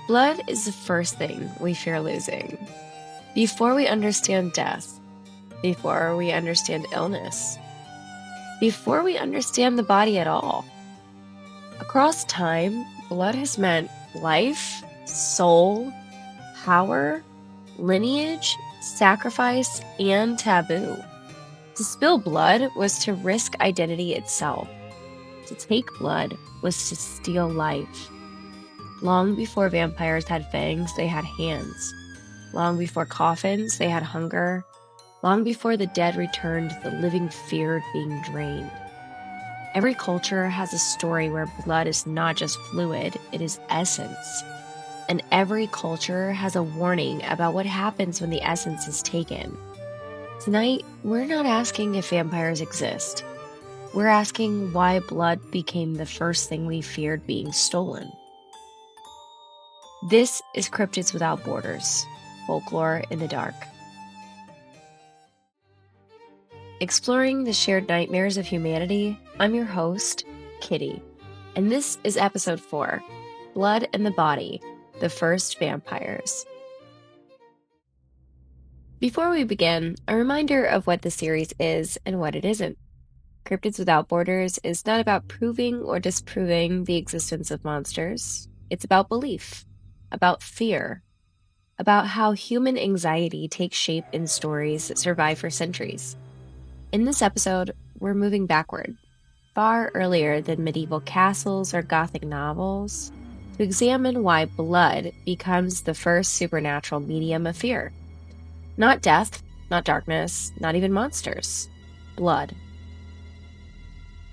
Blood is the first thing we fear losing. Before we understand death, before we understand illness, before we understand the body at all. Across time, blood has meant life, soul, power, lineage, sacrifice, and taboo. To spill blood was to risk identity itself. To take blood was to steal life. Long before vampires had fangs, they had hands. Long before coffins, they had hunger. Long before the dead returned, the living feared being drained. Every culture has a story where blood is not just fluid, it is essence. And every culture has a warning about what happens when the essence is taken. Tonight, we're not asking if vampires exist. We're asking why blood became the first thing we feared being stolen. This is Cryptids Without Borders, Folklore in the Dark. Exploring the shared nightmares of humanity, I'm your host, Kitty, and this is episode 4, Blood and the Body, the First Vampires. Before we begin, a reminder of what the series is and what it isn't. Cryptids Without Borders is not about proving or disproving the existence of monsters. It's about belief, about fear, about how human anxiety takes shape in stories that survive for centuries. In this episode, we're moving backward, far earlier than medieval castles or Gothic novels, to examine why blood becomes the first supernatural medium of fear. Not death, not darkness, not even monsters. Blood.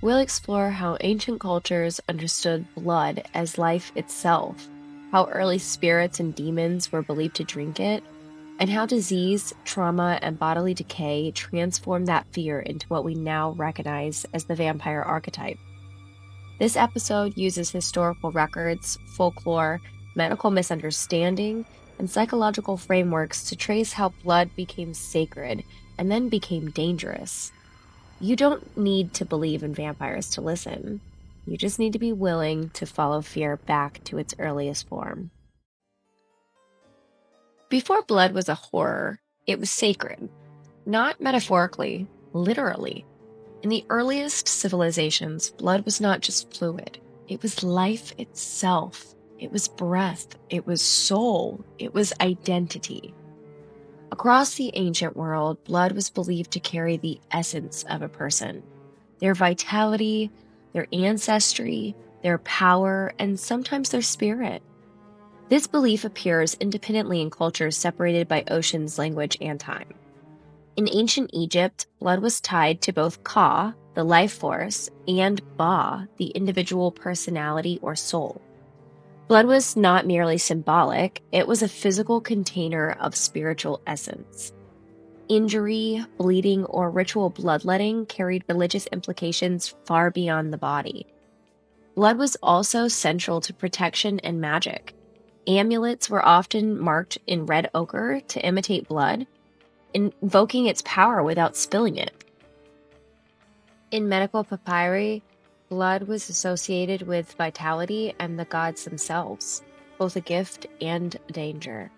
We'll explore how ancient cultures understood blood as life itself, how early spirits and demons were believed to drink it, and how disease, trauma, and bodily decay transform that fear into what we now recognize as the vampire archetype. This episode uses historical records, folklore, medical misunderstanding, and psychological frameworks to trace how blood became sacred and then became dangerous. You don't need to believe in vampires to listen. You just need to be willing to follow fear back to its earliest form. Before blood was a horror, it was sacred. Not metaphorically, literally. In the earliest civilizations, blood was not just fluid. It was life itself. It was breath. It was soul. It was identity. Across the ancient world, blood was believed to carry the essence of a person. Their vitality, their ancestry, their power, and sometimes their spirit. This belief appears independently in cultures separated by oceans, language, and time. In ancient Egypt, blood was tied to both Ka, the life force, and Ba, the individual personality or soul. Blood was not merely symbolic, it was a physical container of spiritual essence. Injury, bleeding, or ritual bloodletting carried religious implications far beyond the body. Blood was also central to protection and magic. Amulets were often marked in red ochre to imitate blood, invoking its power without spilling it. In medical papyri, blood was associated with vitality and the gods themselves, both a gift and a danger.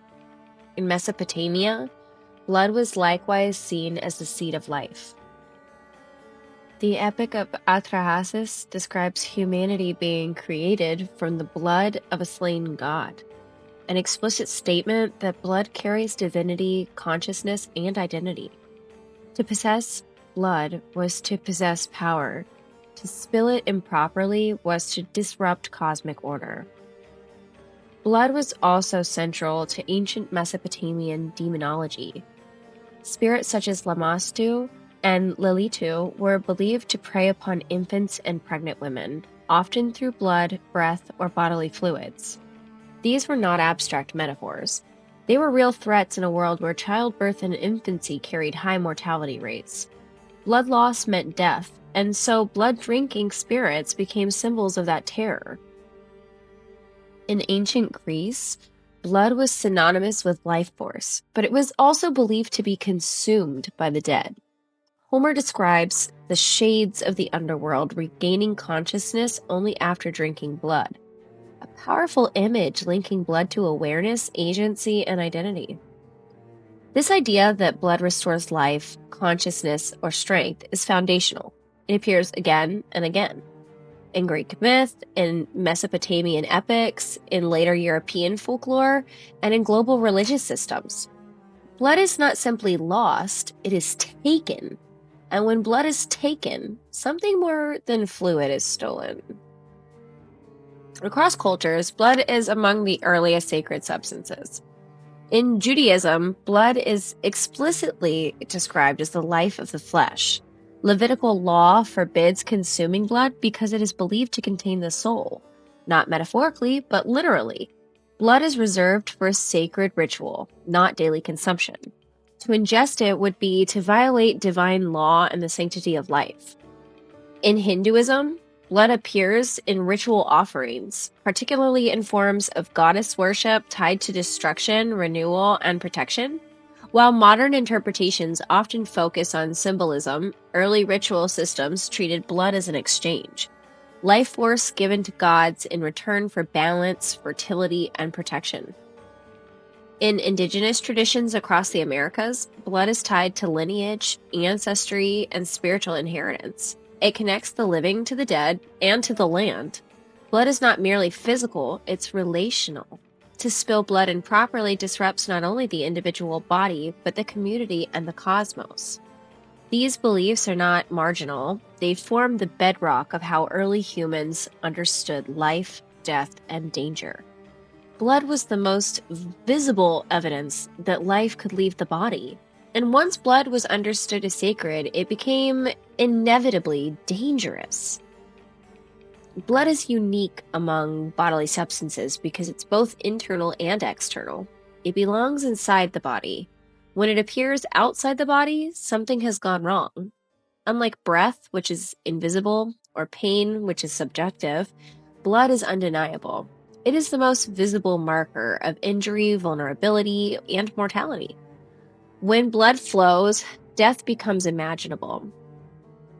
In Mesopotamia, blood was likewise seen as the seed of life. The Epic of Atrahasis describes humanity being created from the blood of a slain god. An explicit statement that blood carries divinity, consciousness, and identity. To possess blood was to possess power. To spill it improperly was to disrupt cosmic order. Blood was also central to ancient Mesopotamian demonology. Spirits such as Lamastu and Lilitu were believed to prey upon infants and pregnant women, often through blood, breath, or bodily fluids. These were not abstract metaphors. They were real threats in a world where childbirth and infancy carried high mortality rates. Blood loss meant death, and so blood-drinking spirits became symbols of that terror. In ancient Greece, blood was synonymous with life force, but it was also believed to be consumed by the dead. Homer describes the shades of the underworld regaining consciousness only after drinking blood. A powerful image linking blood to awareness, agency, and identity. This idea that blood restores life, consciousness, or strength is foundational. It appears again and again in Greek myth, in Mesopotamian epics, in later European folklore, and in global religious systems. Blood is not simply lost, it is taken. And when blood is taken, something more than fluid is stolen. Across cultures, blood is among the earliest sacred substances. In Judaism, blood is explicitly described as the life of the flesh. Levitical law forbids consuming blood because it is believed to contain the soul, not metaphorically, but literally. Blood is reserved for a sacred ritual, not daily consumption. To ingest it would be to violate divine law and the sanctity of life. In Hinduism, blood appears in ritual offerings, particularly in forms of goddess worship tied to destruction, renewal, and protection. While modern interpretations often focus on symbolism, early ritual systems treated blood as an exchange, life force given to gods in return for balance, fertility, and protection. In indigenous traditions across the Americas, blood is tied to lineage, ancestry, and spiritual inheritance. It connects the living to the dead and to the land. Blood is not merely physical, it's relational. To spill blood improperly disrupts not only the individual body, but the community and the cosmos. These beliefs are not marginal. They form the bedrock of how early humans understood life, death, and danger. Blood was the most visible evidence that life could leave the body. And once blood was understood as sacred, it became inevitably dangerous. Blood is unique among bodily substances because it's both internal and external. It belongs inside the body. When it appears outside the body, something has gone wrong. Unlike breath, which is invisible, or pain, which is subjective, blood is undeniable. It is the most visible marker of injury, vulnerability, and mortality. When blood flows, death becomes imaginable.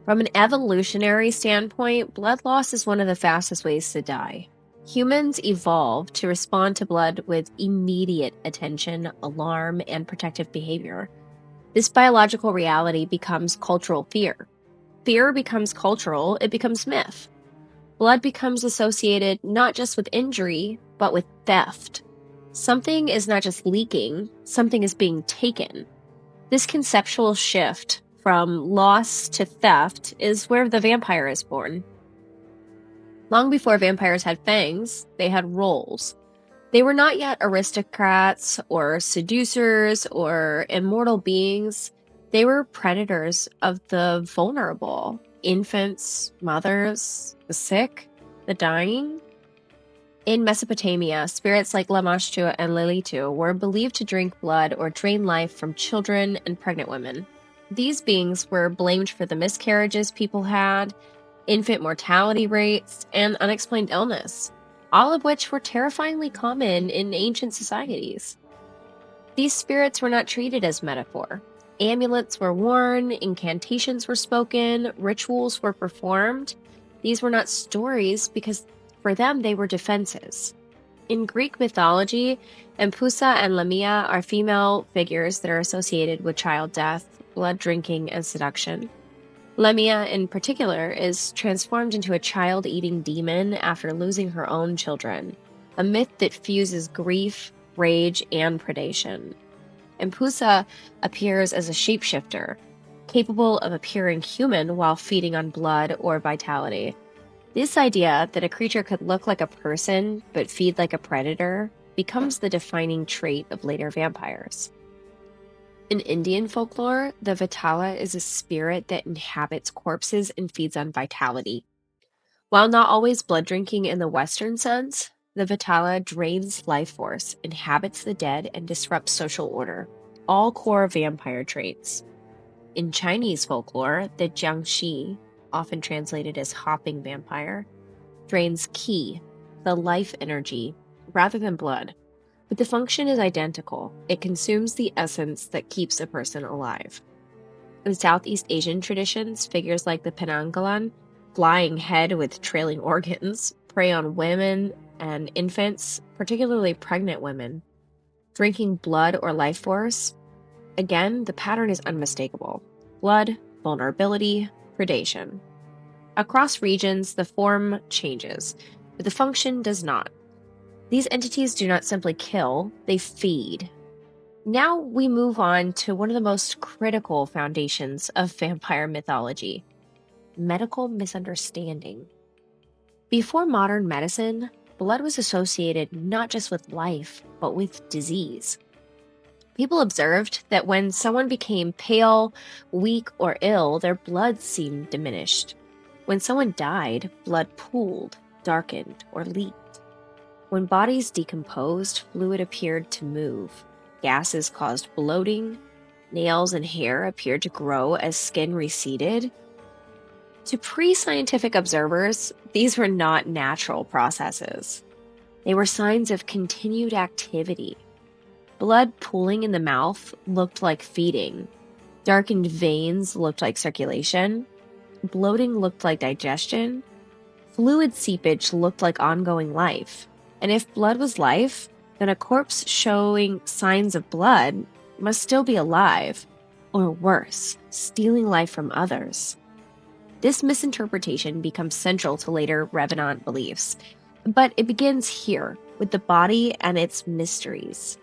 From an evolutionary standpoint, blood loss is one of the fastest ways to die. Humans evolved to respond to blood with immediate attention, alarm, and protective behavior. This biological reality becomes cultural fear. Fear becomes cultural, it becomes myth. Blood becomes associated not just with injury, but with theft. Something is not just leaking, something is being taken. This conceptual shift from loss to theft is where the vampire is born. Long before vampires had fangs, they had roles. They were not yet aristocrats or seducers or immortal beings. They were predators of the vulnerable, infants, mothers, the sick, the dying. In Mesopotamia, spirits like Lamashtu and Lilitu were believed to drink blood or drain life from children and pregnant women. These beings were blamed for the miscarriages people had, infant mortality rates, and unexplained illness, all of which were terrifyingly common in ancient societies. These spirits were not treated as metaphor. Amulets were worn, incantations were spoken, rituals were performed. These were not stories because for them they were defenses. In Greek mythology, Empusa and Lamia are female figures that are associated with child death, blood drinking, and seduction. Lamia, in particular, is transformed into a child-eating demon after losing her own children, a myth that fuses grief, rage, and predation. Empusa appears as a shapeshifter, capable of appearing human while feeding on blood or vitality. This idea that a creature could look like a person but feed like a predator becomes the defining trait of later vampires. In Indian folklore, the Vitala is a spirit that inhabits corpses and feeds on vitality. While not always blood drinking in the Western sense, the Vitala drains life force, inhabits the dead, and disrupts social order, all core vampire traits. In Chinese folklore, the Jiangxi, often translated as hopping vampire, drains qi, the life energy, rather than blood. But the function is identical. It consumes the essence that keeps a person alive. In Southeast Asian traditions, figures like the Penanggalan, flying head with trailing organs, prey on women, and infants, particularly pregnant women, drinking blood or life force, again, the pattern is unmistakable. Blood, vulnerability, predation. Across regions, the form changes, but the function does not. These entities do not simply kill, they feed. Now we move on to one of the most critical foundations of vampire mythology: medical misunderstanding. Before modern medicine, blood was associated not just with life, but with disease. People observed that when someone became pale, weak, or ill, their blood seemed diminished. When someone died, blood pooled, darkened, or leaked. When bodies decomposed, fluid appeared to move. Gases caused bloating. Nails and hair appeared to grow as skin receded. To pre-scientific observers, these were not natural processes. They were signs of continued activity. Blood pooling in the mouth looked like feeding. Darkened veins looked like circulation. Bloating looked like digestion. Fluid seepage looked like ongoing life. And if blood was life, then a corpse showing signs of blood must still be alive, or worse, stealing life from others. This misinterpretation becomes central to later Revenant beliefs, but it begins here, with the body and its mysteries.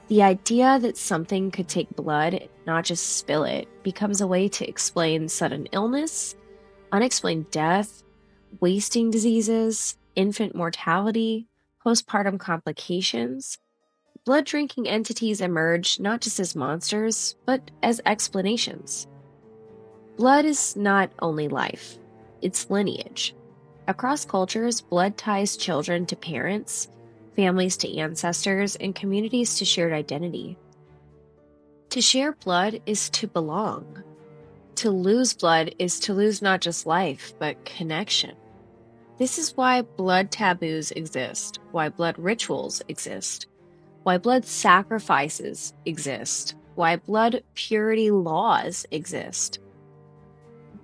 The idea that something could take blood, not just spill it, becomes a way to explain sudden illness, unexplained death, wasting diseases, infant mortality, postpartum complications. Blood-drinking entities emerge not just as monsters, but as explanations. Blood is not only life, it's lineage. Across cultures, blood ties children to parents, families to ancestors, and communities to shared identity. To share blood is to belong. To lose blood is to lose not just life, but connection. This is why blood taboos exist, why blood rituals exist, why blood sacrifices exist, why blood purity laws exist.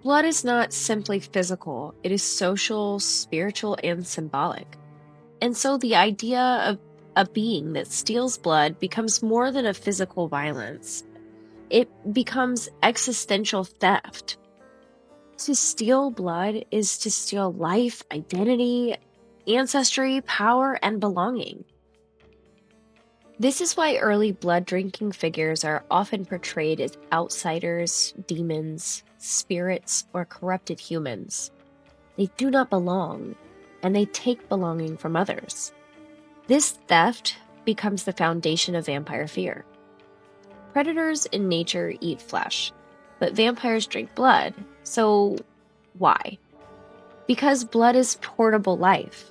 Blood is not simply physical, it is social, spiritual, and symbolic. And so the idea of a being that steals blood becomes more than a physical violence. It becomes existential theft. To steal blood is to steal life, identity, ancestry, power, and belonging. This is why early blood-drinking figures are often portrayed as outsiders, demons, spirits, or corrupted humans. They do not belong, and they take belonging from others. This theft becomes the foundation of vampire fear. Predators in nature eat flesh, but vampires drink blood. So why? Because blood is portable life.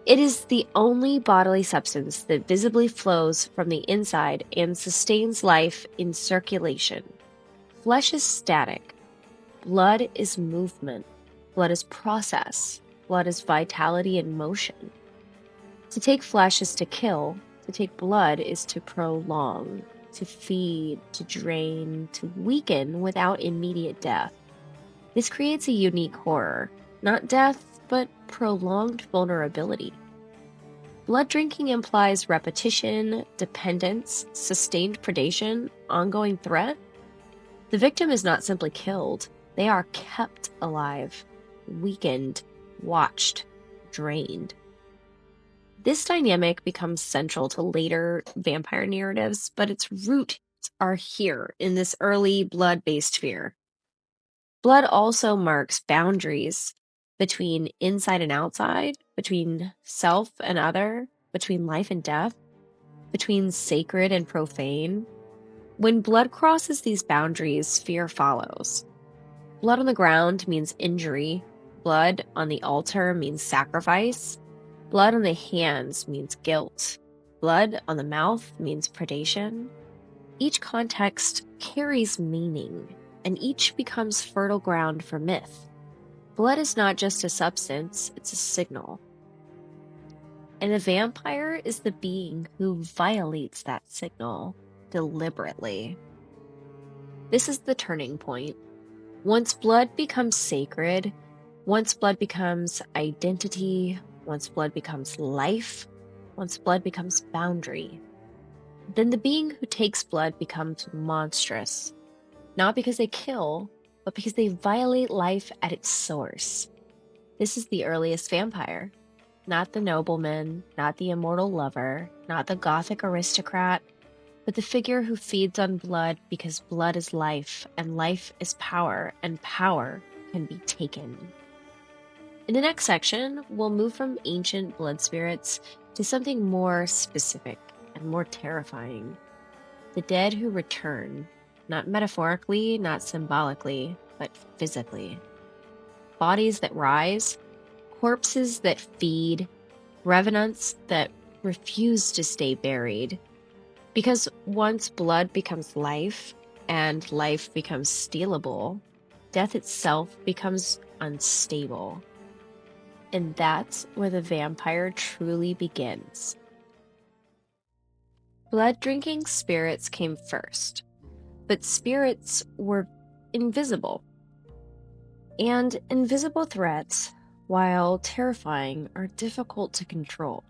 It is the only bodily substance that visibly flows from the inside and sustains life in circulation. Flesh is static. Blood is movement. Blood is process. Blood is vitality and motion. To take flesh is to kill. To take blood is to prolong, to feed, to drain, to weaken without immediate death. This creates a unique horror, not death, but prolonged vulnerability. Blood drinking implies repetition, dependence, sustained predation, ongoing threat. The victim is not simply killed, they are kept alive, weakened, watched, drained. This dynamic becomes central to later vampire narratives, but its roots are here in this early blood-based fear. Blood also marks boundaries between inside and outside, between self and other, between life and death, between sacred and profane. When blood crosses these boundaries, fear follows. Blood on the ground means injury. Blood on the altar means sacrifice. Blood on the hands means guilt. Blood on the mouth means predation. Each context carries meaning, and each becomes fertile ground for myth. Blood is not just a substance, it's a signal. And a vampire is the being who violates that signal deliberately. This is the turning point. Once blood becomes sacred, once blood becomes identity, once blood becomes life, once blood becomes boundary, then the being who takes blood becomes monstrous, not because they kill, but because they violate life at its source. This is the earliest vampire, not the nobleman, not the immortal lover, not the gothic aristocrat, but the figure who feeds on blood because blood is life, and life is power, and power can be taken. In the next section, we'll move from ancient blood spirits to something more specific and more terrifying. The dead who return, not metaphorically, not symbolically, but physically. Bodies that rise, corpses that feed, revenants that refuse to stay buried. Because once blood becomes life, and life becomes stealable, death itself becomes unstable. And that's where the vampire truly begins. Blood-drinking spirits came first, but spirits were invisible. And invisible threats, while terrifying, are difficult to control.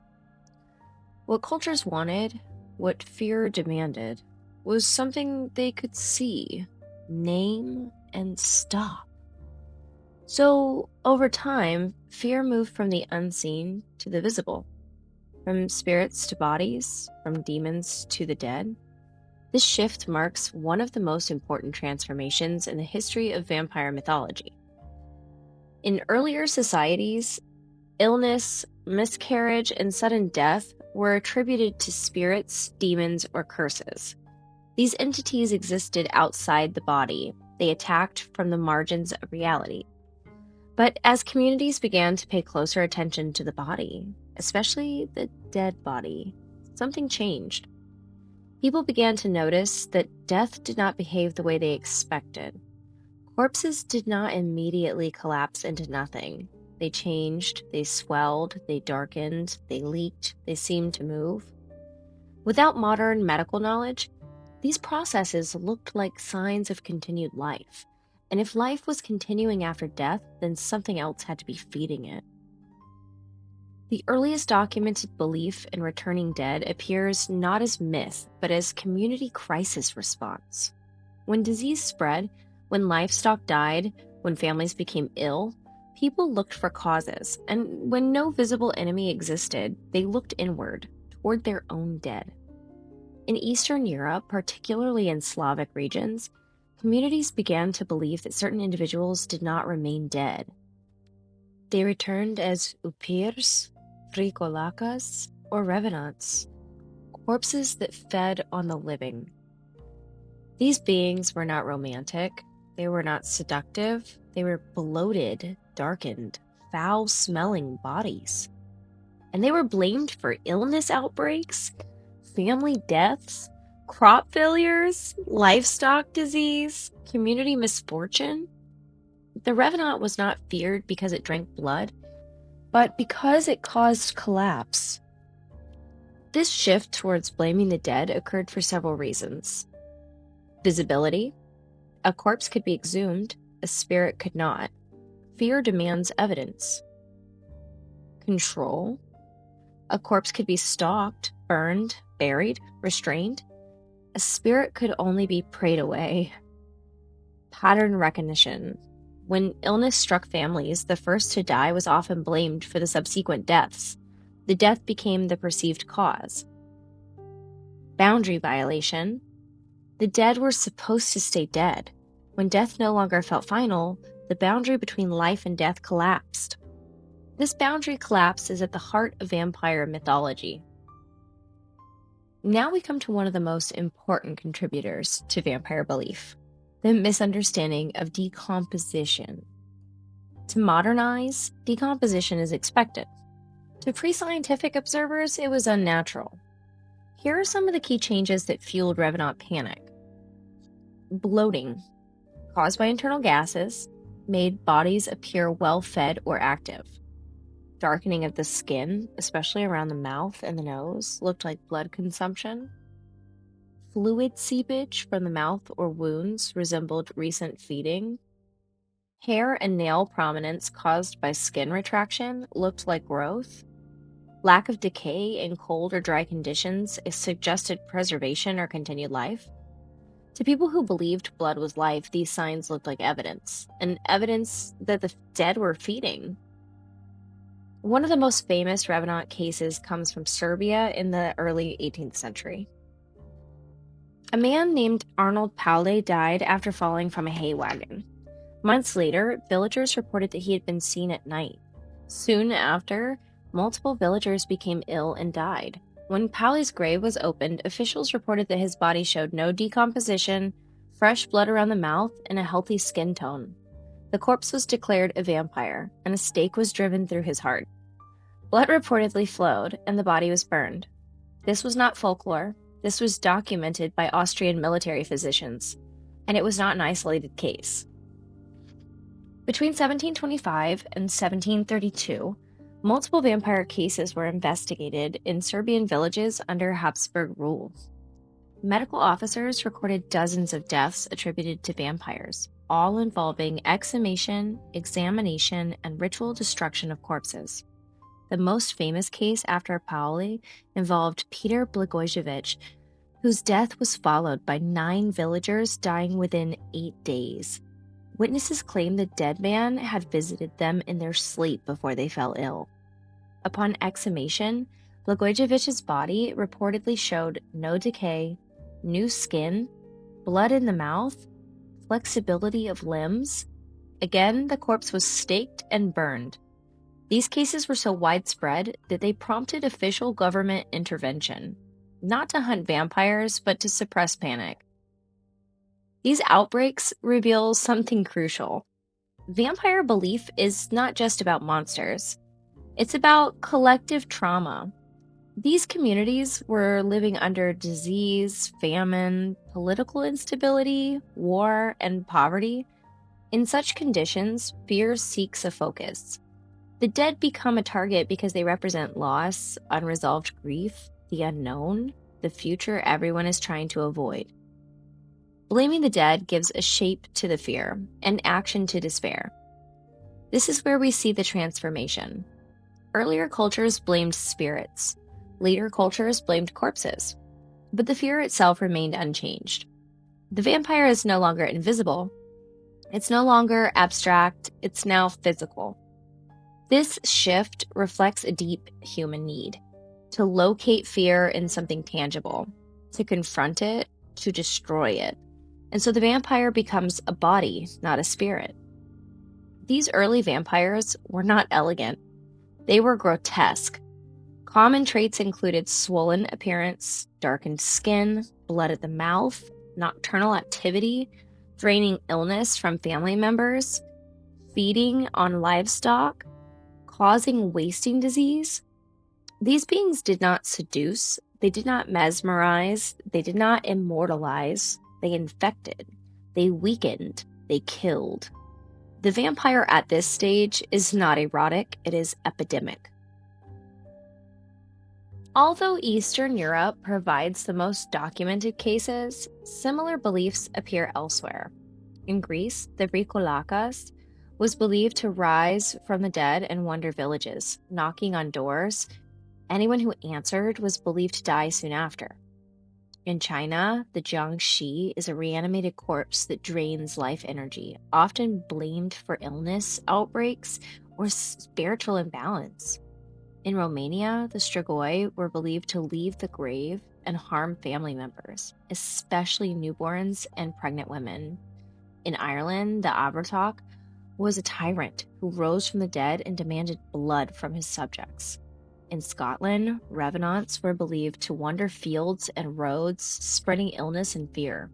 What cultures wanted, what fear demanded, was something they could see, name, and stop. So, over time, fear moved from the unseen to the visible, from spirits to bodies, from demons to the dead. This shift marks one of the most important transformations in the history of vampire mythology. In earlier societies, illness, miscarriage, and sudden death were attributed to spirits, demons, or curses. These entities existed outside the body. They attacked from the margins of reality. But as communities began to pay closer attention to the body, especially the dead body, something changed. People began to notice that death did not behave the way they expected. Corpses did not immediately collapse into nothing. They changed, they swelled, they darkened, they leaked, they seemed to move. Without modern medical knowledge, these processes looked like signs of continued life. And if life was continuing after death, then something else had to be feeding it. The earliest documented belief in returning dead appears not as myth, but as community crisis response. When disease spread, when livestock died, when families became ill, people looked for causes, and when no visible enemy existed, they looked inward, toward their own dead. In Eastern Europe, particularly in Slavic regions, communities began to believe that certain individuals did not remain dead. They returned as upirs, frikolakas, or revenants, corpses that fed on the living. These beings were not romantic, they were not seductive, they were bloated, darkened, foul-smelling bodies. And they were blamed for illness outbreaks, family deaths, crop failures, livestock disease, community misfortune. The revenant was not feared because it drank blood, but because it caused collapse. This shift towards blaming the dead occurred for several reasons. Visibility. A corpse could be exhumed, a spirit could not. Fear demands evidence. Control. A corpse could be stalked, burned, buried, restrained. A spirit could only be prayed away. Pattern recognition. When illness struck families, the first to die was often blamed for the subsequent deaths. The death became the perceived cause. Boundary violation. The dead were supposed to stay dead. When death no longer felt final, the boundary between life and death collapsed. This boundary collapse is at the heart of vampire mythology. Now we come to one of the most important contributors to vampire belief, the misunderstanding of decomposition. To modernize, decomposition is expected. To pre-scientific observers, it was unnatural. Here are some of the key changes that fueled revenant panic. Bloating, caused by internal gases, made bodies appear well-fed or active. Darkening of the skin, especially around the mouth and the nose, looked like blood consumption. Fluid seepage from the mouth or wounds resembled recent feeding. Hair and nail prominence caused by skin retraction looked like growth. Lack of decay in cold or dry conditions suggested preservation or continued life. To people who believed blood was life, these signs looked like evidence, and evidence that the dead were feeding. One of the most famous Revenant cases comes from Serbia in the early 18th century. A man named Arnold Paole died after falling from a hay wagon. Months later, villagers reported that he had been seen at night. Soon after, multiple villagers became ill and died. When Paole's grave was opened, officials reported that his body showed no decomposition, fresh blood around the mouth, and a healthy skin tone. The corpse was declared a vampire, and a stake was driven through his heart. Blood reportedly flowed, and the body was burned. This was not folklore. This was documented by Austrian military physicians, and it was not an isolated case. Between 1725 and 1732, multiple vampire cases were investigated in Serbian villages under Habsburg rule. Medical officers recorded dozens of deaths attributed to vampires, all involving exhumation, examination, and ritual destruction of corpses. The most famous case after Paole involved Peter Plogojowitz, whose death was followed by 9 villagers dying within 8 days. Witnesses claimed the dead man had visited them in their sleep before they fell ill. Upon exhumation, Blagojevich's body reportedly showed no decay, new skin, blood in the mouth, flexibility of limbs. Again, the corpse was staked and burned. These cases were so widespread that they prompted official government intervention, not to hunt vampires, but to suppress panic. These outbreaks reveal something crucial. Vampire belief is not just about monsters. It's about collective trauma. These communities were living under disease, famine, political instability, war, and poverty. In such conditions, fear seeks a focus. The dead become a target because they represent loss, unresolved grief, the unknown, the future everyone is trying to avoid. Blaming the dead gives a shape to the fear and action to despair. This is where we see the transformation. Earlier cultures blamed spirits. Later cultures blamed corpses. But the fear itself remained unchanged. The vampire is no longer invisible. It's no longer abstract. It's now physical. This shift reflects a deep human need to locate fear in something tangible, to confront it, to destroy it. And so the vampire becomes a body, not a spirit. These early vampires were not elegant. They were grotesque. Common traits included swollen appearance, darkened skin, blood at the mouth, nocturnal activity, draining illness from family members, feeding on livestock, causing wasting disease. These beings did not seduce, they did not mesmerize, they did not immortalize, they infected, they weakened, they killed. The vampire at this stage is not erotic, it is epidemic. Although Eastern Europe provides the most documented cases, similar beliefs appear elsewhere. In Greece, the Vrikolakas was believed to rise from the dead and wander villages, knocking on doors. Anyone who answered was believed to die soon after. In China, the Jiangshi is a reanimated corpse that drains life energy, often blamed for illness, outbreaks, or spiritual imbalance. In Romania, the Strigoi were believed to leave the grave and harm family members, especially newborns and pregnant women. In Ireland, the Abertoch was a tyrant who rose from the dead and demanded blood from his subjects. In Scotland, revenants were believed to wander fields and roads, spreading illness and fear.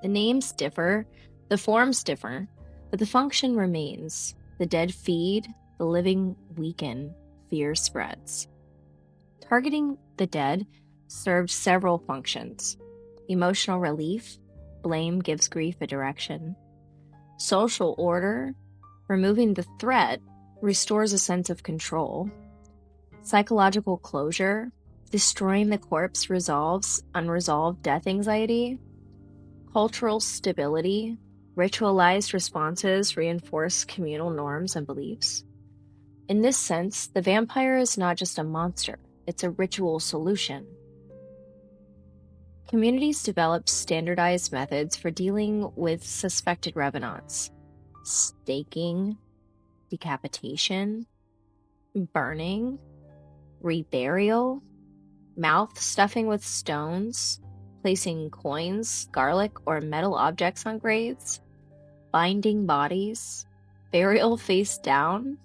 The names differ, the forms differ, but the function remains. The dead feed, the living weaken, fear spreads. Targeting the dead served several functions. Emotional relief, blame gives grief a direction. Social order, removing the threat, restores a sense of control. Psychological closure, destroying the corpse resolves unresolved death anxiety. Cultural stability, Ritualized responses reinforce communal norms and beliefs. In this sense, the vampire is not just a monster, it's a ritual solution. Communities developed standardized methods for dealing with suspected revenants: staking, decapitation, burning, reburial, mouth stuffing with stones, placing coins, garlic, or metal objects on graves, binding bodies, burial face down.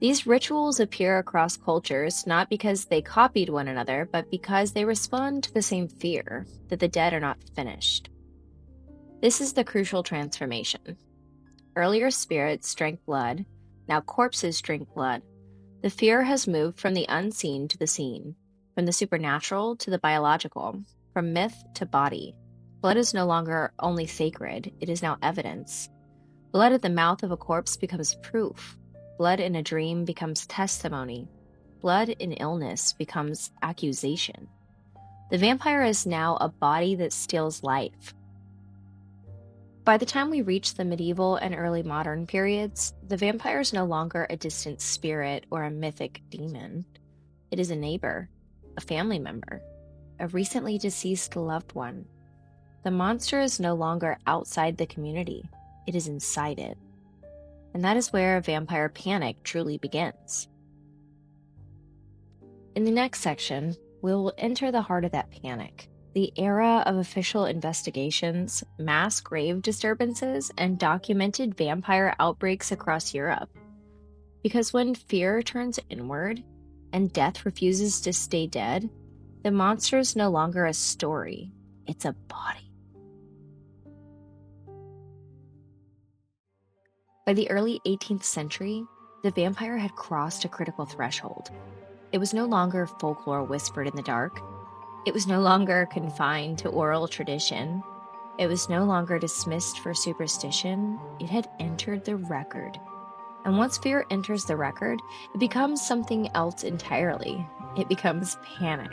These rituals appear across cultures not because they copied one another, but because they respond to the same fear that the dead are not finished. This is the crucial transformation. Earlier spirits drank blood, now corpses drink blood. The fear has moved from the unseen to the seen, from the supernatural to the biological, from myth to body. Blood is no longer only sacred, it is now evidence. Blood at the mouth of a corpse becomes proof. Blood in a dream becomes testimony. Blood in illness becomes accusation. The vampire is now a body that steals life. By the time we reach the medieval and early modern periods, the vampire is no longer a distant spirit or a mythic demon. It is a neighbor, a family member, a recently deceased loved one. The monster is no longer outside the community, it is inside it. And that is where vampire panic truly begins. In the next section, we'll enter the heart of that panic, the era of official investigations, mass grave disturbances, and documented vampire outbreaks across Europe. Because when fear turns inward and death refuses to stay dead, the monster is no longer a story, it's a body. By the early 18th century, the vampire had crossed a critical threshold. It was no longer folklore whispered in the dark. It was no longer confined to oral tradition. It was no longer dismissed for superstition. It had entered the record. And once fear enters the record, it becomes something else entirely. It becomes panic.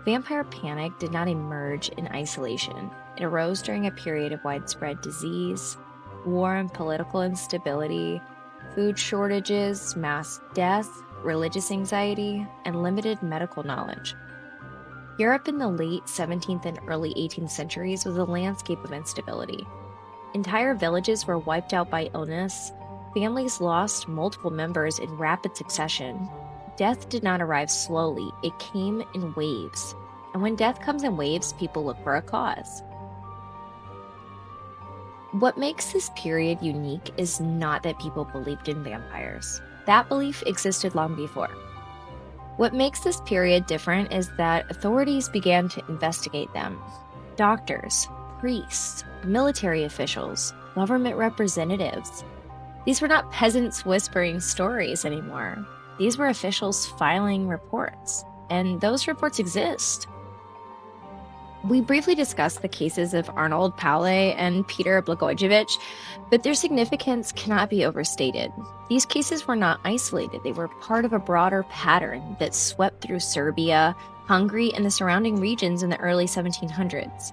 Vampire panic did not emerge in isolation. It arose during a period of widespread disease, war and political instability, food shortages, mass death, religious anxiety, and limited medical knowledge. Europe in the late 17th and early 18th centuries was a landscape of instability. Entire villages were wiped out by illness, families lost multiple members in rapid succession. Death did not arrive slowly, it came in waves. And when death comes in waves, people look for a cause. What makes this period unique is not that people believed in vampires. That belief existed long before. What makes this period different is that authorities began to investigate them. Doctors, priests, military officials, government representatives. These were not peasants whispering stories anymore. These were officials filing reports, and those reports exist. We briefly discussed the cases of Arnold, Paole, and Peter Plogojowitz, but their significance cannot be overstated. These cases were not isolated. They were part of a broader pattern that swept through Serbia, Hungary, and the surrounding regions in the early 1700s.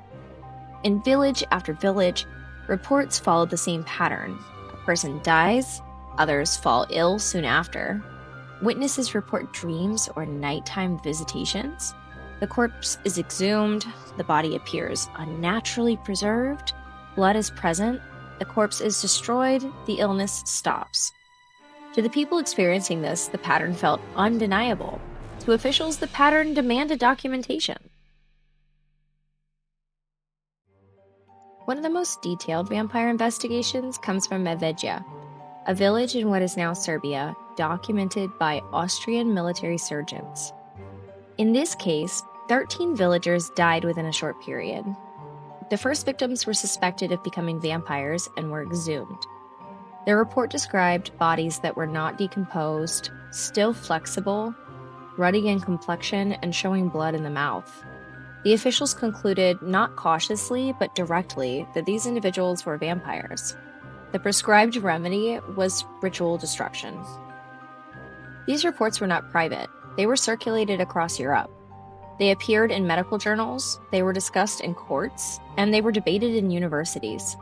In village after village, reports followed the same pattern. A person dies, others fall ill soon after. Witnesses report dreams or nighttime visitations. The corpse is exhumed, the body appears unnaturally preserved, blood is present, the corpse is destroyed, the illness stops. To the people experiencing this, the pattern felt undeniable. To officials, the pattern demanded documentation. One of the most detailed vampire investigations comes from Medvedja, a village in what is now Serbia, documented by Austrian military surgeons. In this case, 13 villagers died within a short period. The first victims were suspected of becoming vampires and were exhumed. Their report described bodies that were not decomposed, still flexible, ruddy in complexion, and showing blood in the mouth. The officials concluded, not cautiously but directly, that these individuals were vampires. The prescribed remedy was ritual destruction. These reports were not private. They were circulated across Europe. They appeared in medical journals, they were discussed in courts, and they were debated in universities.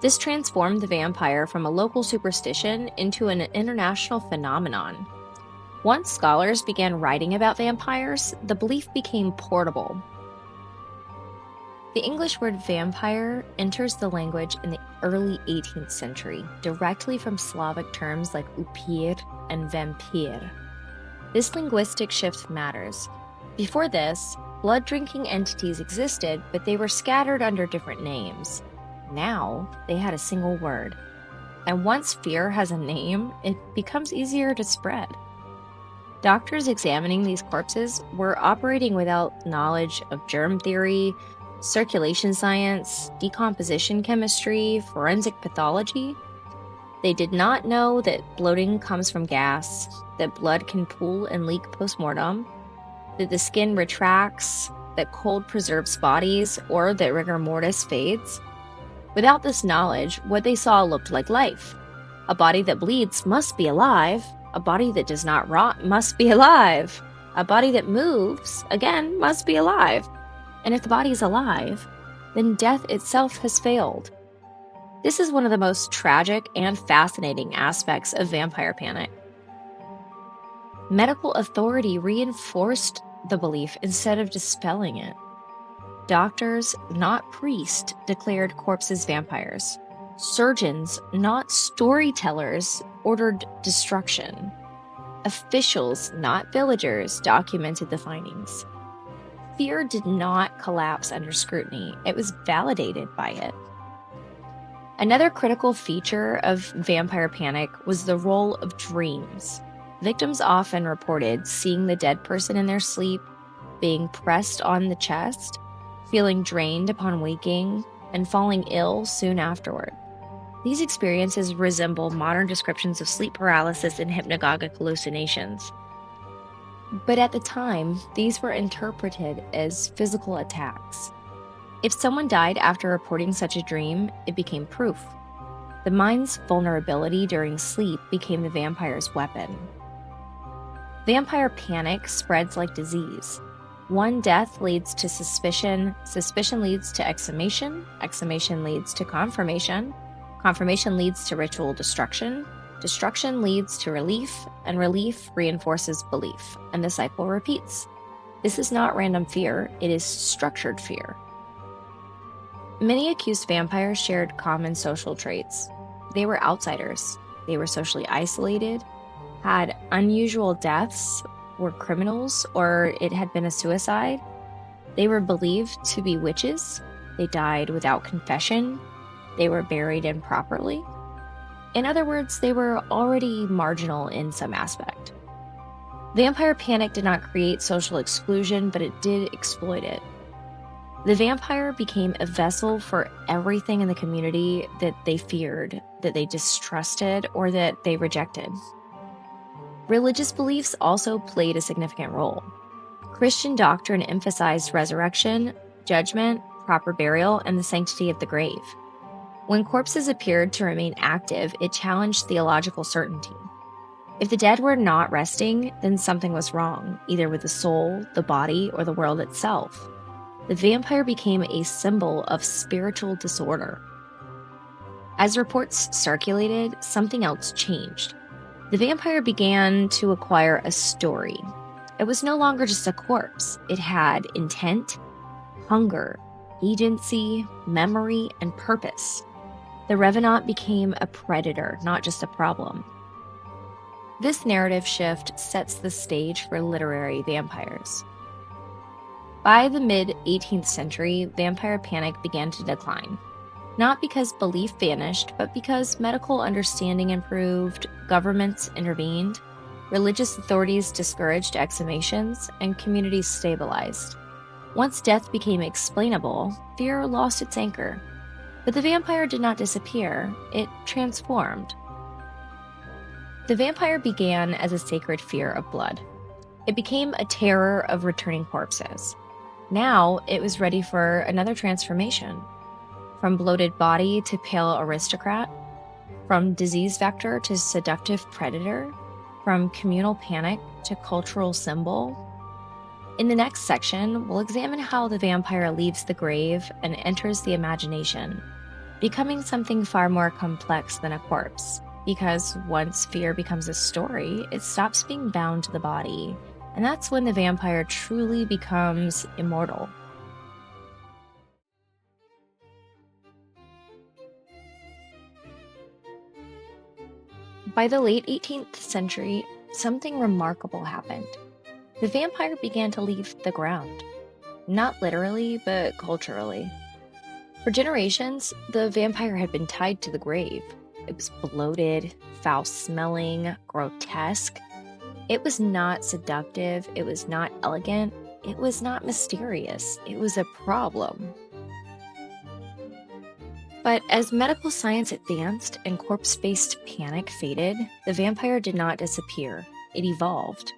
This transformed the vampire from a local superstition into an international phenomenon. Once scholars began writing about vampires, the belief became portable. The English word vampire enters the language in the early 18th century, directly from Slavic terms like upir and vampir. This linguistic shift matters. Before this, blood-drinking entities existed, but they were scattered under different names. Now, they had a single word. And once fear has a name, it becomes easier to spread. Doctors examining these corpses were operating without knowledge of germ theory, circulation science, decomposition chemistry, forensic pathology. They did not know that bloating comes from gas, that blood can pool and leak post-mortem, that the skin retracts, that cold preserves bodies, or that rigor mortis fades. Without this knowledge, what they saw looked like life. A body that bleeds must be alive. A body that does not rot must be alive. A body that moves, again, must be alive. And if the body is alive, then death itself has failed. This is one of the most tragic and fascinating aspects of vampire panic. Medical authority reinforced the belief instead of dispelling it. Doctors, not priests, declared corpses vampires. Surgeons, not storytellers, ordered destruction. Officials, not villagers, documented the findings. Fear did not collapse under scrutiny. It was validated by it. Another critical feature of vampire panic was the role of dreams. Victims often reported seeing the dead person in their sleep, being pressed on the chest, feeling drained upon waking, and falling ill soon afterward. These experiences resemble modern descriptions of sleep paralysis and hypnagogic hallucinations. But at the time, these were interpreted as physical attacks. If someone died after reporting such a dream, it became proof. The mind's vulnerability during sleep became the vampire's weapon. Vampire panic spreads like disease. One death leads to suspicion, suspicion leads to exhumation, exhumation leads to confirmation, confirmation leads to ritual destruction, destruction leads to relief, and relief reinforces belief, and the cycle repeats. This is not random fear, it is structured fear. Many accused vampires shared common social traits. They were outsiders, they were socially isolated, had unusual deaths, were criminals, or it had been a suicide. They were believed to be witches, they died without confession, they were buried improperly. In other words, they were already marginal in some aspect. Vampire panic did not create social exclusion, but it did exploit it. The vampire became a vessel for everything in the community that they feared, that they distrusted, or that they rejected. Religious beliefs also played a significant role. Christian doctrine emphasized resurrection, judgment, proper burial, and the sanctity of the grave. When corpses appeared to remain active, it challenged theological certainty. If the dead were not resting, then something was wrong, either with the soul, the body, or the world itself. The vampire became a symbol of spiritual disorder. As reports circulated, something else changed. The vampire began to acquire a story. It was no longer just a corpse. It had intent, hunger, agency, memory, and purpose. The revenant became a predator, not just a problem. This narrative shift sets the stage for literary vampires. By the mid-18th century, vampire panic began to decline. Not because belief vanished, but because medical understanding improved, governments intervened, religious authorities discouraged exhumations, and communities stabilized. Once death became explainable, fear lost its anchor. But the vampire did not disappear, it transformed. The vampire began as a sacred fear of blood. It became a terror of returning corpses. Now it was ready for another transformation. From bloated body to pale aristocrat, from disease vector to seductive predator, from communal panic to cultural symbol. In the next section, we'll examine how the vampire leaves the grave and enters the imagination. becoming something far more complex than a corpse. Because once fear becomes a story, it stops being bound to the body, and that's when the vampire truly becomes immortal. By the late 18th century, something remarkable happened. The vampire began to leave the ground. Not literally, but culturally. For generations, the vampire had been tied to the grave. It was bloated, foul smelling, grotesque. It was not seductive, it was not elegant, it was not mysterious. It was a problem. But as medical science advanced and corpse based panic faded, the vampire did not disappear. It evolved.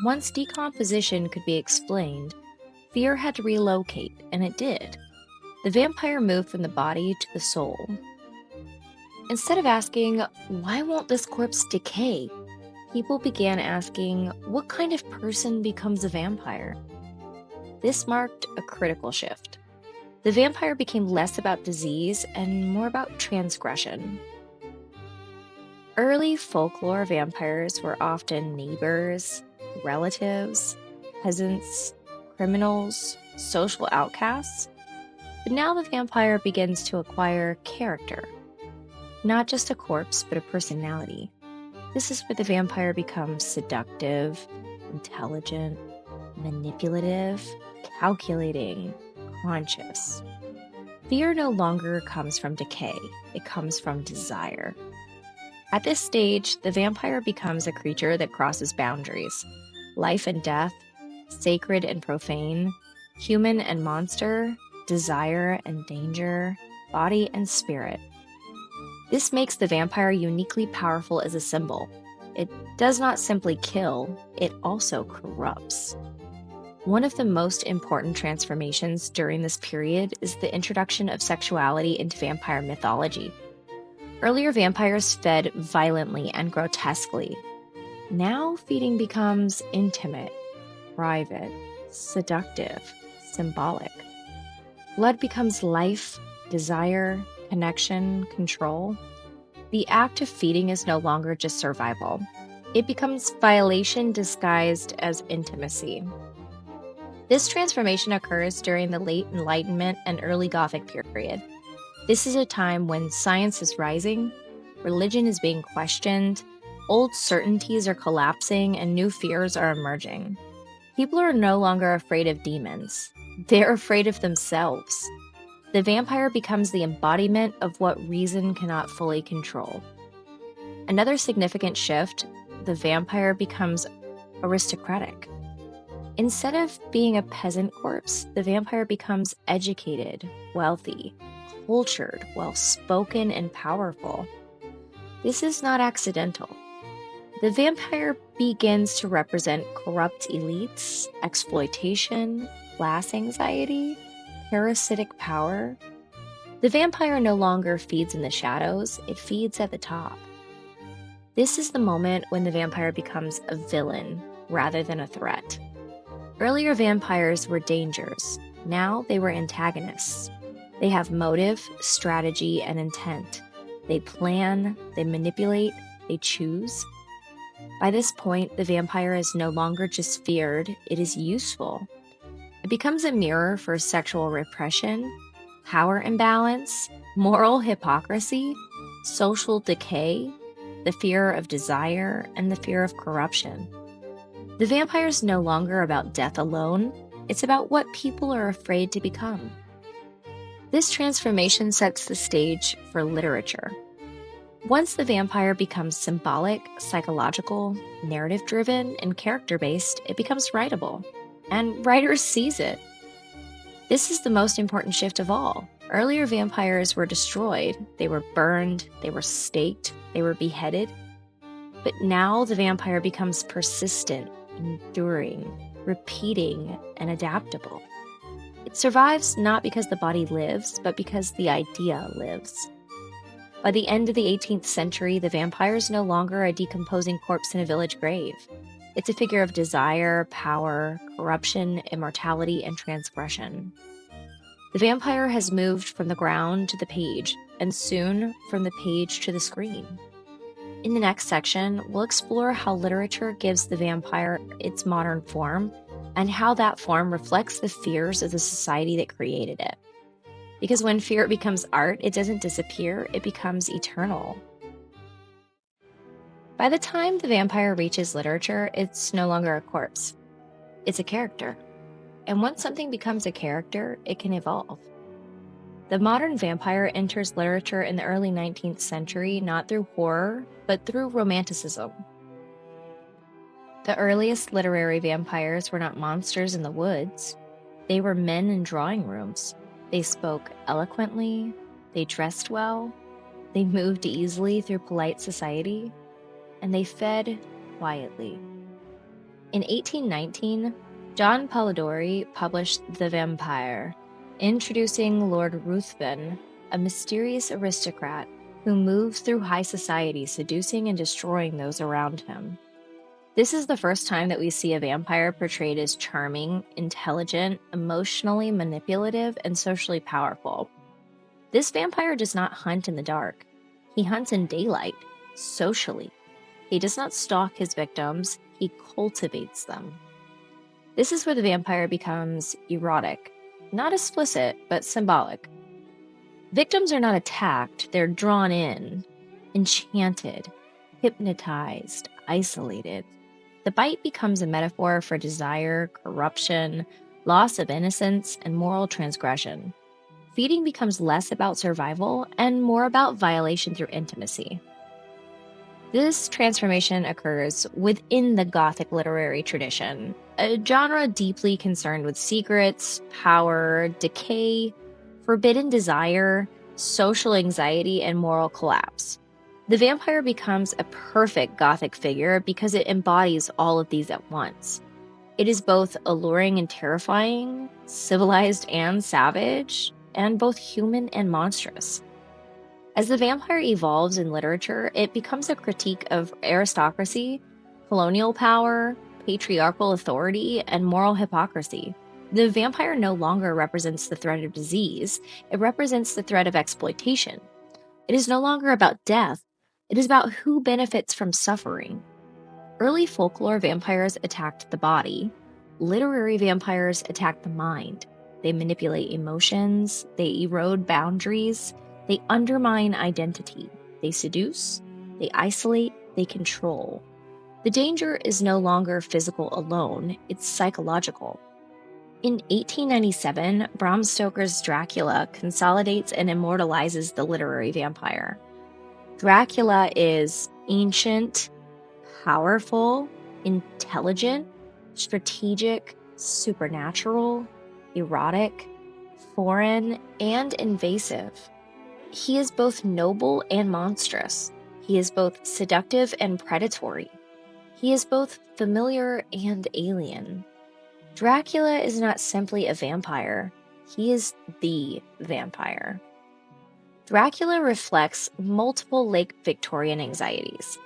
Once decomposition could be explained, fear had to relocate, and it did. The vampire moved from the body to the soul. Instead of asking, why won't this corpse decay? People began asking, what kind of person becomes a vampire? This marked a critical shift. The vampire became less about disease and more about transgression. Early folklore vampires were often neighbors, relatives, peasants, criminals, social outcasts. But now the vampire begins to acquire character. Not just a corpse, but a personality. This is where the vampire becomes seductive, intelligent, manipulative, calculating, conscious. Fear no longer comes from decay, it comes from desire. At this stage, the vampire becomes a creature that crosses boundaries. Life and death, sacred and profane, human and monster, desire and danger, body and spirit. This makes the vampire uniquely powerful as a symbol. It does not simply kill, it also corrupts. One of the most important transformations during this period is the introduction of sexuality into vampire mythology. Earlier vampires fed violently and grotesquely. Now feeding becomes intimate, private, seductive, symbolic. Blood becomes life, desire, connection, control. The act of feeding is no longer just survival. It becomes violation disguised as intimacy. This transformation occurs during the late Enlightenment and early Gothic period. This is a time when science is rising, religion is being questioned, old certainties are collapsing, and new fears are emerging. People are no longer afraid of demons. They're afraid of themselves. The vampire becomes the embodiment of what reason cannot fully control. Another significant shift, the vampire becomes aristocratic. Instead of being a peasant corpse, the vampire becomes educated, wealthy, cultured, well-spoken, and powerful. This is not accidental. The vampire begins to represent corrupt elites, exploitation, class anxiety, parasitic power. The vampire no longer feeds in the shadows, it feeds at the top. This is the moment when the vampire becomes a villain rather than a threat. Earlier vampires were dangers. Now they were antagonists. They have motive, strategy, and intent. They plan, they manipulate, they choose. By this point, the vampire is no longer just feared, it is useful. It becomes a mirror for sexual repression, power imbalance, moral hypocrisy, social decay, the fear of desire, and the fear of corruption. The vampire is no longer about death alone, it's about what people are afraid to become. This transformation sets the stage for literature. Once the vampire becomes symbolic, psychological, narrative-driven, and character-based, it becomes writable, and writers seize it. This is the most important shift of all. Earlier vampires were destroyed, they were burned, they were staked, they were beheaded. But now the vampire becomes persistent, enduring, repeating, and adaptable. It survives not because the body lives, but because the idea lives. By the end of the 18th century, the vampire is no longer a decomposing corpse in a village grave. It's a figure of desire, power, corruption, immortality, and transgression. The vampire has moved from the ground to the page, and soon from the page to the screen. In the next section, we'll explore how literature gives the vampire its modern form, and how that form reflects the fears of the society that created it. Because when fear becomes art, it doesn't disappear, it becomes eternal. By the time the vampire reaches literature, it's no longer a corpse. It's a character. And once something becomes a character, it can evolve. The modern vampire enters literature in the early 19th century not through horror, but through romanticism. The earliest literary vampires were not monsters in the woods. They were men in drawing rooms. They spoke eloquently, they dressed well, they moved easily through polite society, and they fed quietly. In 1819, John Polidori published The Vampire, introducing Lord Ruthven, a mysterious aristocrat who moves through high society, seducing and destroying those around him. This is the first time that we see a vampire portrayed as charming, intelligent, emotionally manipulative, and socially powerful. This vampire does not hunt in the dark. He hunts in daylight, socially. He does not stalk his victims, he cultivates them. This is where the vampire becomes erotic, not explicit, but symbolic. Victims are not attacked, they're drawn in, enchanted, hypnotized, isolated. The bite becomes a metaphor for desire, corruption, loss of innocence, and moral transgression. Feeding becomes less about survival and more about violation through intimacy. This transformation occurs within the Gothic literary tradition, a genre deeply concerned with secrets, power, decay, forbidden desire, social anxiety, and moral collapse. The vampire becomes a perfect Gothic figure because it embodies all of these at once. It is both alluring and terrifying, civilized and savage, and both human and monstrous. As the vampire evolves in literature, it becomes a critique of aristocracy, colonial power, patriarchal authority, and moral hypocrisy. The vampire no longer represents the threat of disease, it represents the threat of exploitation. It is no longer about death, it is about who benefits from suffering. Early folklore vampires attacked the body. Literary vampires attack the mind. They manipulate emotions, they erode boundaries, they undermine identity, they seduce, they isolate, they control. The danger is no longer physical alone, it's psychological. In 1897, Bram Stoker's Dracula consolidates and immortalizes the literary vampire. Dracula is ancient, powerful, intelligent, strategic, supernatural, erotic, foreign, and invasive. He is both noble and monstrous. He is both seductive and predatory. He is both familiar and alien. Dracula is not simply a vampire, he is the vampire. Dracula reflects multiple late Victorian anxieties: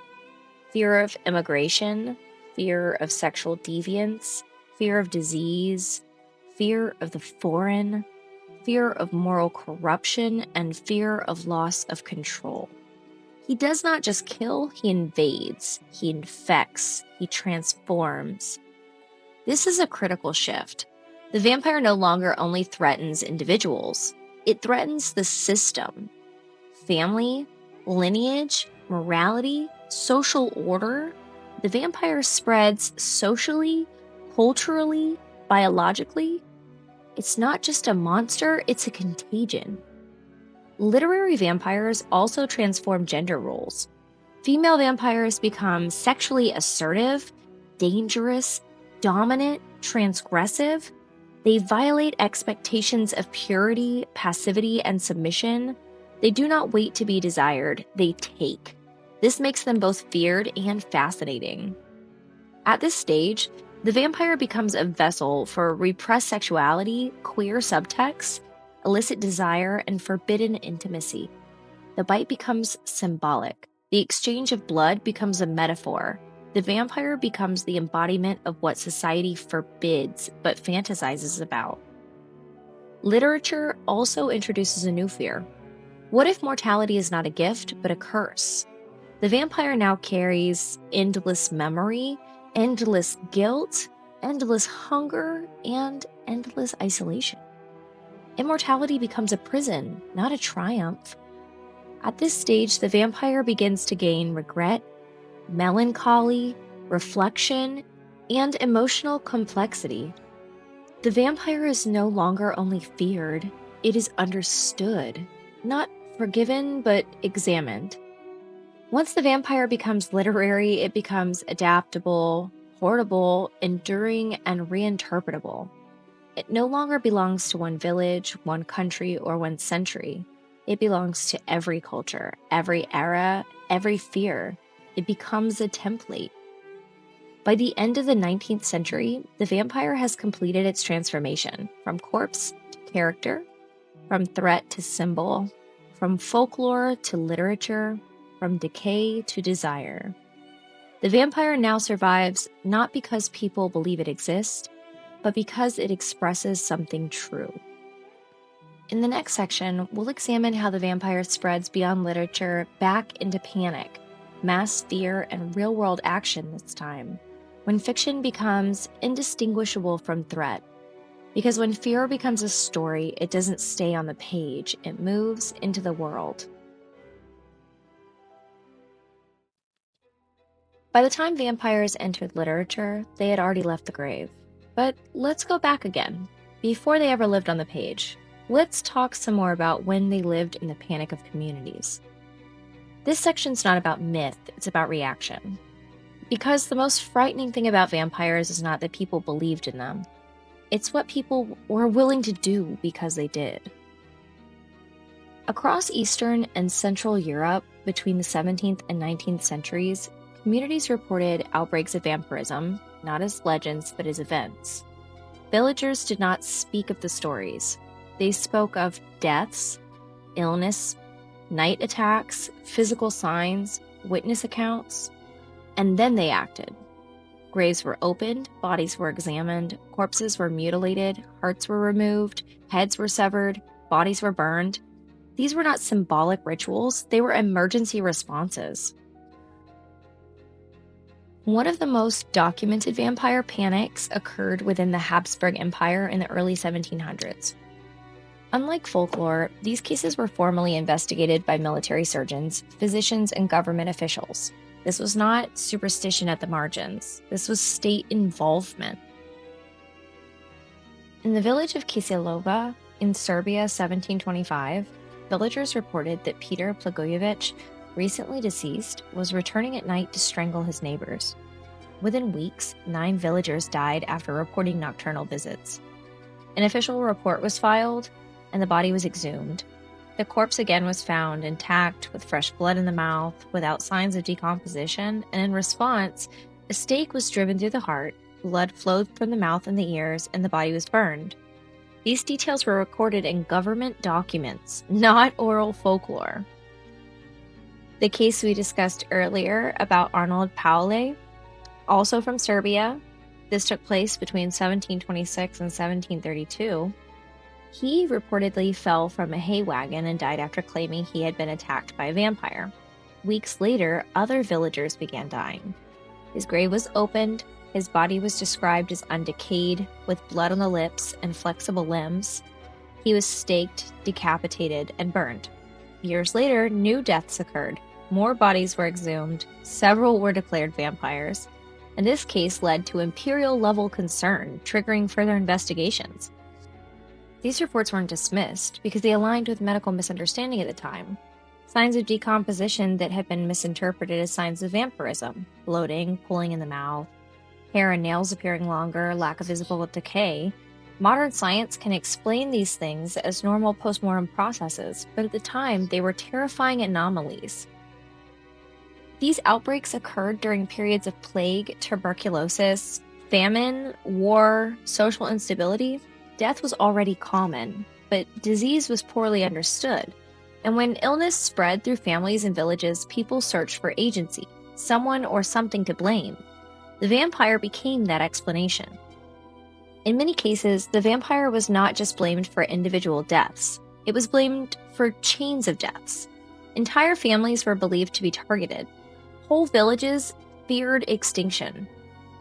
fear of immigration, fear of sexual deviance, fear of disease, fear of the foreign, fear of moral corruption, and fear of loss of control. He does not just kill, he invades, he infects, he transforms. This is a critical shift. The vampire no longer only threatens individuals, it threatens the system. Family, lineage, morality, social order. The vampire spreads socially, culturally, biologically. It's not just a monster, it's a contagion. Literary vampires also transform gender roles. Female vampires become sexually assertive, dangerous, dominant, transgressive. They violate expectations of purity, passivity, and submission. They do not wait to be desired, they take. This makes them both feared and fascinating. At this stage, the vampire becomes a vessel for repressed sexuality, queer subtexts, illicit desire, and forbidden intimacy. The bite becomes symbolic. The exchange of blood becomes a metaphor. The vampire becomes the embodiment of what society forbids but fantasizes about. Literature also introduces a new fear. What if mortality is not a gift, but a curse? The vampire now carries endless memory, endless guilt, endless hunger, and endless isolation. Immortality becomes a prison, not a triumph. At this stage, the vampire begins to gain regret, melancholy, reflection, and emotional complexity. The vampire is no longer only feared, it is understood, not forgiven, but examined. Once the vampire becomes literary, it becomes adaptable, portable, enduring, and reinterpretable. It no longer belongs to one village, one country, or one century. It belongs to every culture, every era, every fear. It becomes a template. By the end of the 19th century, the vampire has completed its transformation from corpse to character, from threat to symbol, from folklore to literature, from decay to desire. The vampire now survives not because people believe it exists, but because it expresses something true. In the next section, we'll examine how the vampire spreads beyond literature back into panic, mass fear, and real-world action this time, when fiction becomes indistinguishable from threat. Because when fear becomes a story, it doesn't stay on the page, it moves into the world. By the time vampires entered literature, they had already left the grave. But let's go back again. Before they ever lived on the page, let's talk some more about when they lived in the panic of communities. This section's not about myth, it's about reaction. Because the most frightening thing about vampires is not that people believed in them. It's what people were willing to do because they did. Across Eastern and Central Europe between the 17th and 19th centuries, communities reported outbreaks of vampirism, not as legends but as events. Villagers did not speak of the stories. They spoke of deaths, illness, night attacks, physical signs, witness accounts, and then they acted. Graves were opened, bodies were examined, corpses were mutilated, hearts were removed, heads were severed, bodies were burned. These were not symbolic rituals, they were emergency responses. One of the most documented vampire panics occurred within the Habsburg Empire in the early 1700s. Unlike folklore, these cases were formally investigated by military surgeons, physicians, and government officials. This was not superstition at the margins. This was state involvement. In the village of Kiselova in Serbia, 1725, villagers reported that Peter Plogojowitz, recently deceased, was returning at night to strangle his neighbors. Within weeks, 9 villagers died after reporting nocturnal visits. An official report was filed, and the body was exhumed. The corpse again was found intact, with fresh blood in the mouth, without signs of decomposition, and in response, a stake was driven through the heart, blood flowed from the mouth and the ears, and the body was burned. These details were recorded in government documents, not oral folklore. The case we discussed earlier about Arnold Paole, also from Serbia, this took place between 1726 and 1732, he reportedly fell from a hay wagon and died after claiming he had been attacked by a vampire. Weeks later, other villagers began dying. His grave was opened, his body was described as undecayed, with blood on the lips and flexible limbs. He was staked, decapitated, and burned. Years later, new deaths occurred. More bodies were exhumed, several were declared vampires, and this case led to imperial-level concern, triggering further investigations. These reports weren't dismissed because they aligned with medical misunderstanding at the time. Signs of decomposition that had been misinterpreted as signs of vampirism, bloating, pulling in the mouth, hair and nails appearing longer, lack of visible decay. Modern science can explain these things as normal postmortem processes, but at the time they were terrifying anomalies. These outbreaks occurred during periods of plague, tuberculosis, famine, war, social instability. Death was already common, but disease was poorly understood. And when illness spread through families and villages, people searched for agency, someone or something to blame. The vampire became that explanation. In many cases, the vampire was not just blamed for individual deaths, it was blamed for chains of deaths. Entire families were believed to be targeted. Whole villages feared extinction.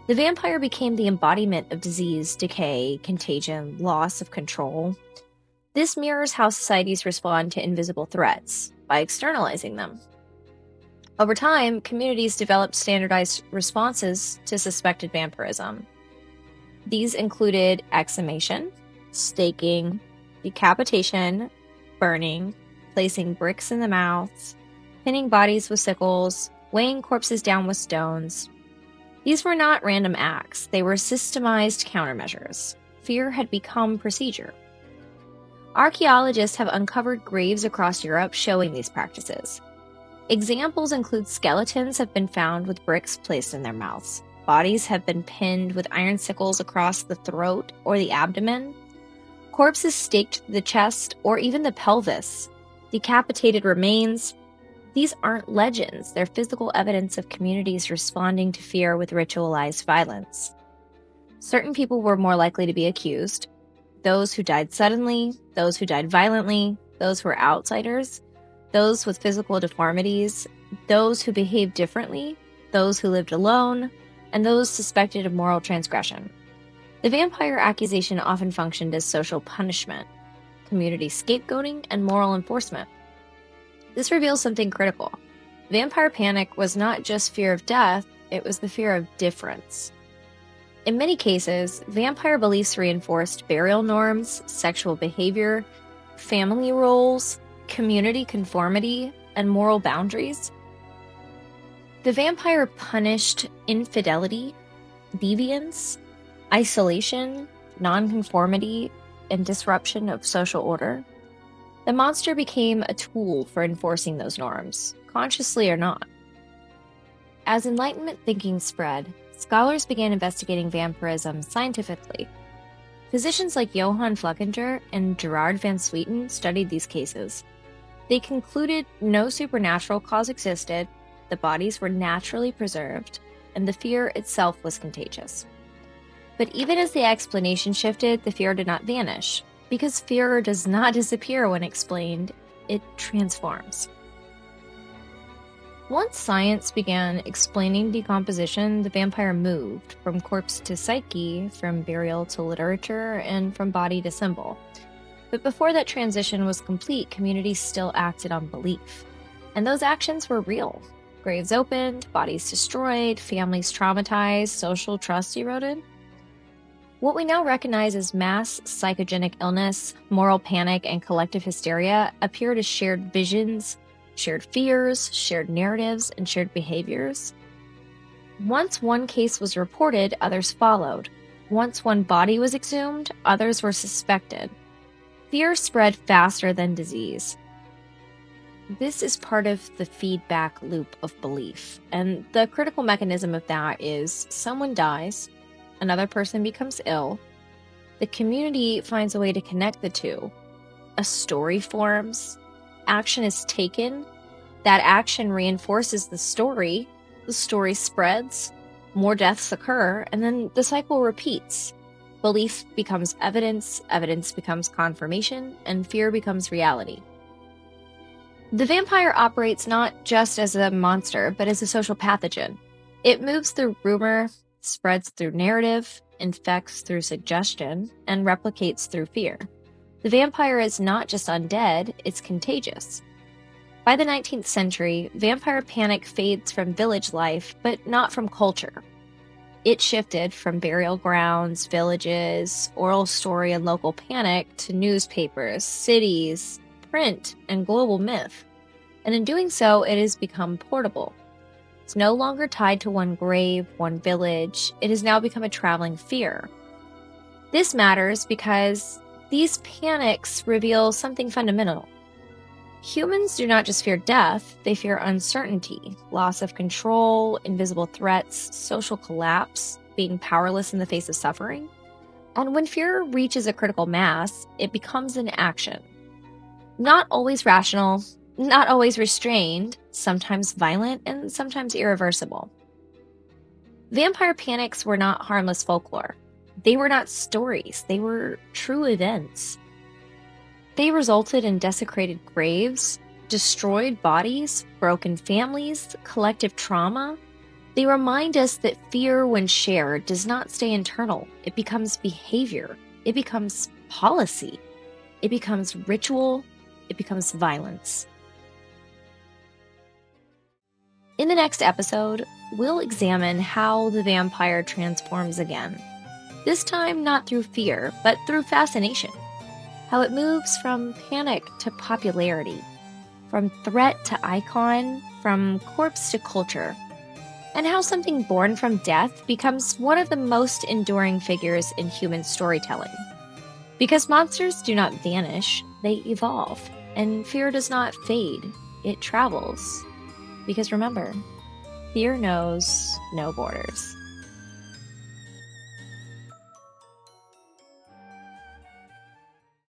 The vampire became the embodiment of disease, decay, contagion, loss of control. This mirrors how societies respond to invisible threats, by externalizing them. Over time, communities developed standardized responses to suspected vampirism. These included exhumation, staking, decapitation, burning, placing bricks in the mouths, pinning bodies with sickles, weighing corpses down with stones. These were not random acts, they were systemized countermeasures. Fear had become procedure. Archaeologists have uncovered graves across Europe showing these practices. Examples include skeletons have been found with bricks placed in their mouths. Bodies have been pinned with iron sickles across the throat or the abdomen. Corpses staked to the chest or even the pelvis. Decapitated remains. These aren't legends, they're physical evidence of communities responding to fear with ritualized violence. Certain people were more likely to be accused. Those who died suddenly, those who died violently, those who were outsiders, those with physical deformities, those who behaved differently, those who lived alone, and those suspected of moral transgression. The vampire accusation often functioned as social punishment, community scapegoating, and moral enforcement. This reveals something critical. Vampire panic was not just fear of death, it was the fear of difference. In many cases, vampire beliefs reinforced burial norms, sexual behavior, family roles, community conformity, and moral boundaries. The vampire punished infidelity, deviance, isolation, nonconformity, and disruption of social order. The monster became a tool for enforcing those norms, consciously or not. As Enlightenment thinking spread, scholars began investigating vampirism scientifically. Physicians like Johann Flukinger and Gerard van Swieten studied these cases. They concluded no supernatural cause existed, the bodies were naturally preserved, and the fear itself was contagious. But even as the explanation shifted, the fear did not vanish. Because fear does not disappear when explained, it transforms. Once science began explaining decomposition, the vampire moved from corpse to psyche, from burial to literature, and from body to symbol. But before that transition was complete, communities still acted on belief. And those actions were real. Graves opened, bodies destroyed, families traumatized, social trust eroded. What we now recognize as mass psychogenic illness, moral panic, and collective hysteria appeared as shared visions, shared fears, shared narratives, and shared behaviors. Once one case was reported, others followed. Once one body was exhumed, others were suspected. Fear spread faster than disease. This is part of the feedback loop of belief, and the critical mechanism of that is someone dies, another person becomes ill, the community finds a way to connect the two, a story forms, action is taken, that action reinforces the story spreads, more deaths occur, and then the cycle repeats. Belief becomes evidence, evidence becomes confirmation, and fear becomes reality. The vampire operates not just as a monster, but as a social pathogen. It moves through rumor, spreads through narrative, infects through suggestion, and replicates through fear. The vampire is not just undead, it's contagious. By the 19th century, vampire panic fades from village life, but not from culture. It shifted from burial grounds, villages, oral story, and local panic to newspapers, cities, print, and global myth. And in doing so, it has become portable. It's no longer tied to one grave, one village. It has now become a traveling fear. This matters because these panics reveal something fundamental. Humans do not just fear death, they fear uncertainty, loss of control, invisible threats, social collapse, being powerless in the face of suffering. And when fear reaches a critical mass, it becomes an action. Not always rational, not always restrained, sometimes violent, and sometimes irreversible. Vampire panics were not harmless folklore. They were not stories, they were true events. They resulted in desecrated graves, destroyed bodies, broken families, collective trauma. They remind us that fear, when shared, does not stay internal. It becomes behavior, it becomes policy, it becomes ritual, it becomes violence. In the next episode, we'll examine how the vampire transforms again. This time not through fear, but through fascination. How it moves from panic to popularity, from threat to icon, from corpse to culture, and how something born from death becomes one of the most enduring figures in human storytelling. Because monsters do not vanish, they evolve, and fear does not fade, it travels. Because remember, fear knows no borders.